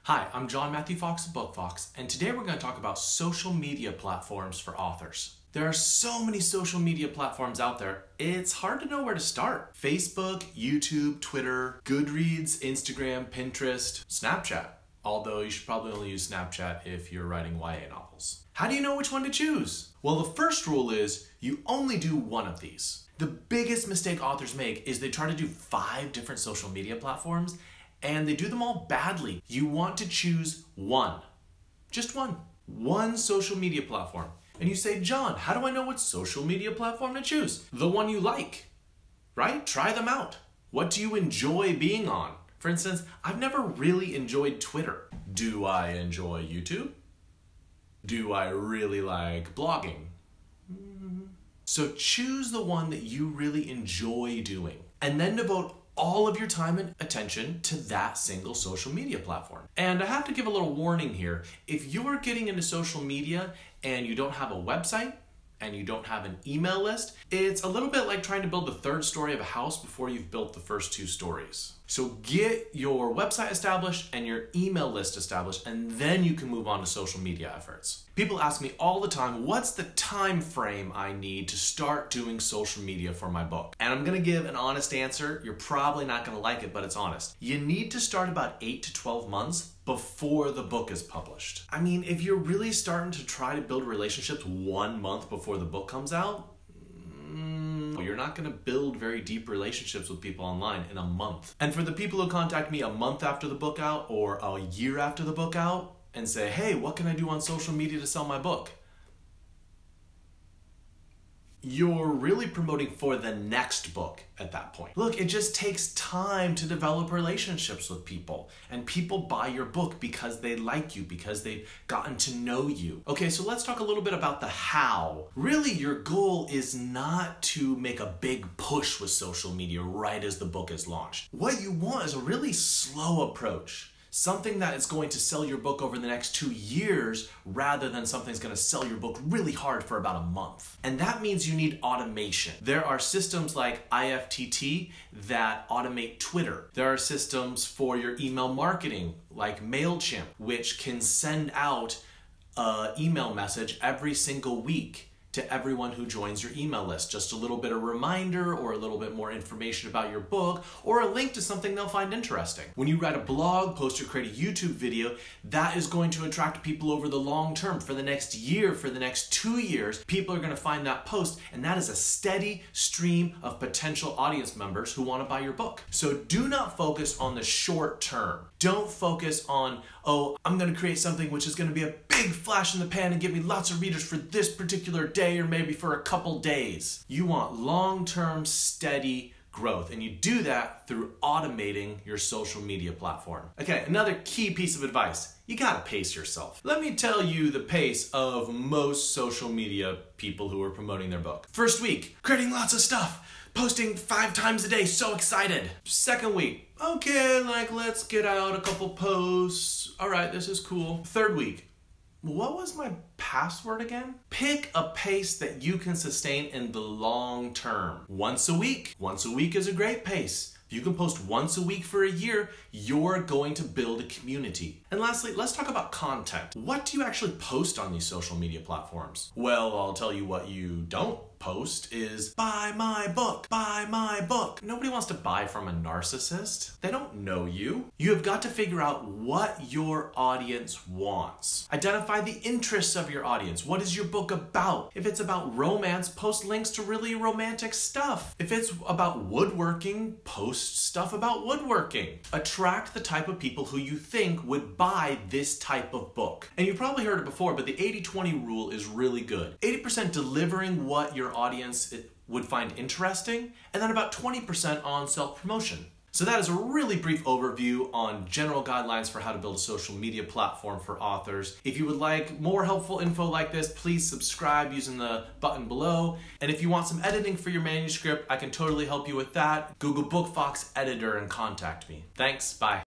Hi, I'm John Matthew Fox of Bookfox, and today we're going to talk about social media platforms for authors. There are so many social media platforms out there, it's hard to know where to start. Facebook, YouTube, Twitter, Goodreads, Instagram, Pinterest, Snapchat. Although you should probably only use Snapchat if you're writing YA novels. How do you know which one to choose? Well, the first rule is you only do one of these. The biggest mistake authors make is they try to do 5 different social media platforms and they do them all badly. You want to choose one. Just one. One social media platform. And you say, John, how do I know what social media platform to choose? The one you like, right? Try them out. What do you enjoy being on? For instance, I've never really enjoyed Twitter. Do I enjoy YouTube? Do I really like blogging? So choose the one that you really enjoy doing and then devote all of your time and attention to that single social media platform. And I have to give a little warning here. If you're getting into social media and you don't have a website and you don't have an email list, it's a little bit like trying to build the 3rd story of a house before you've built the first 2 stories. So get your website established and your email list established, and then you can move on to social media efforts. People ask me all the time, what's the time frame I need to start doing social media for my book? And I'm gonna give an honest answer. You're probably not gonna like it, but it's honest. You need to start about 8 to 12 months before the book is published. I mean, if you're really starting to try to build relationships 1 month before the book comes out, you're not going to build very deep relationships with people online in a month. And for the people who contact me a month after the book out or a year after the book out and say, hey, what can I do on social media to sell my book? You're really promoting for the next book at that point. Look, it just takes time to develop relationships with people. And people buy your book because they like you, because they've gotten to know you. Okay, so let's talk a little bit about the how. Really, your goal is not to make a big push with social media right as the book is launched. What you want is a really slow approach. Something that is going to sell your book over the next 2 years rather than something that's going to sell your book really hard for about a month. And that means you need automation. There are systems like IFTT that automate Twitter. There are systems for your email marketing like MailChimp, which can send out an email message every single week to everyone who joins your email list. Just a little bit of reminder or a little bit more information about your book or a link to something they'll find interesting. When you write a blog post or create a YouTube video, that is going to attract people over the long term. For the next year, for the next 2 years, people are gonna find that post, and that is a steady stream of potential audience members who wanna buy your book. So do not focus on the short term. Don't focus on, oh, I'm gonna create something which is gonna be a big flash in the pan and get me lots of readers for this particular day or maybe for a couple days. You want long-term, steady growth, and you do that through automating your social media platform. Okay, another key piece of advice. You gotta pace yourself. Let me tell you the pace of most social media people who are promoting their book. First week, creating lots of stuff. Posting 5 times a day, so excited. Second week, okay, let's get out a couple posts. All right, this is cool. Third week, what was my password again? Pick a pace that you can sustain in the long term. Once a week. Once a week is a great pace. If you can post once a week for a year, you're going to build a community. And lastly, let's talk about content. What do you actually post on these social media platforms? Well, I'll tell you what you don't post is buy my book, buy my book. Nobody wants to buy from a narcissist. They don't know you. You have got to figure out what your audience wants. Identify the interests of your audience. What is your book about? If it's about romance, post links to really romantic stuff. If it's about woodworking, post stuff about woodworking. Attract the type of people who you think would buy this type of book. And you've probably heard it before, but the 80-20 rule is really good. 80% delivering what your audience would find interesting, and then about 20% on self-promotion. So that is a really brief overview on general guidelines for how to build a social media platform for authors. If you would like more helpful info like this, please subscribe using the button below. And if you want some editing for your manuscript, I can totally help you with that. Google Bookfox editor and contact me. Thanks, bye.